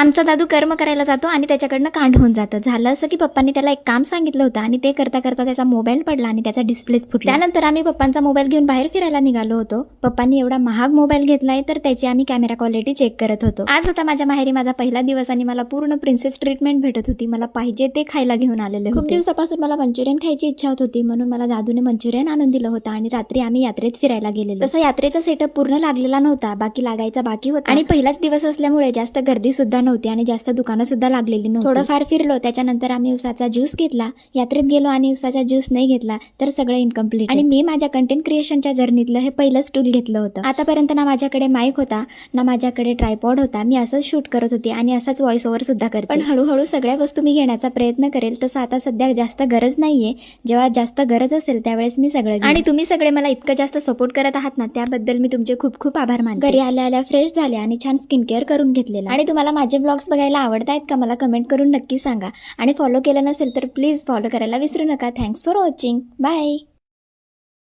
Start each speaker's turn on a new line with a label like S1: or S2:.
S1: आमचा दादू कर्म करायला जातो आणि त्याच्याकडनं कांड होऊन जातं. झालं असं की पप्पांनी त्याला एक काम सांगितलं होतं आणि ते करता करता त्याचा मोबाईल पडला आणि त्याचा डिस्प्लेच फुटला. त्यानंतर आम्ही पप्पांचा मोबाईल घेऊन बाहेर फिरायला निघालो होतो. पप्पांनी एवढा महाग मोबाईल घेतलाय तर त्याची आम्ही कॅमेरा क्वालिटी चेक करत होतो. आज होता माझ्या माहेरी माझा पहिला दिवस आणि मला पूर्ण प्रिन्सेस ट्रीटमेंट भेटत होती. मला पाहिजे ते खायला घेऊन आलेले होते. खूप दिवसापासून मला मंचुरियन खायची इच्छा होत होती म्हणून मला दादूने मंचुरियन आणून दिलं होतं आणि रात्री आम्ही यात्रेत फिरायला गेलेलो. तसं यात्रेचा सेटअप पूर्ण लागलेला नव्हता, बाकी लागायचा बाकी होता आणि पहिलाच दिवस असल्यामुळे जास्त गर्दी सुद्धा नव्हती आणि जास्त दुकानं सुद्धा लागलेली नव्हती. थोडंफार फिरलो, त्याच्यानंतर आम्ही उसाचा ज्यूस घेतला. यात्रेत गेलो आणि उसाचा ज्यूस नाही घेतला तर सगळं इनकम्प्लीट. आणि मी माझ्या कंटेंट क्रिएशनच्या जर्नीतलं हे पहिलं स्टूल घेतलं होतं. आतापर्यंत ना माझ्याकडे माईक होता ना माझ्याकडे ट्रायपॉड होता. मी असंच शूट करत होती आणि असाच व्हॉइस ओव्हर सुद्धा करते. पण हळूहळू सगळ्या वस्तू मी घेण्याचा प्रयत्न करेल. तसं आता सध्या जास्त गरज नाहीये, जेव्हा जास्त गरज असेल त्यावेळेस मी सगळं. आणि तुम्ही सगळे मला इतकं जास्त सपोर्ट करत आहात ना, त्याबद्दल मी तुमचे खूप खूप आभार मानते. घरी आल्या आल्या फ्रेश झाले आणि छान स्किन केअर करून घेतलेलं. आणि तुम्हाला माझे ब्लॉग्स बघायला आवडतायत का मला कमेंट करून नक्की सांगा. आणि फॉलो केलं नसेल तर प्लीज फॉलो करायला विसरू नका. Thanks for watching. बाय.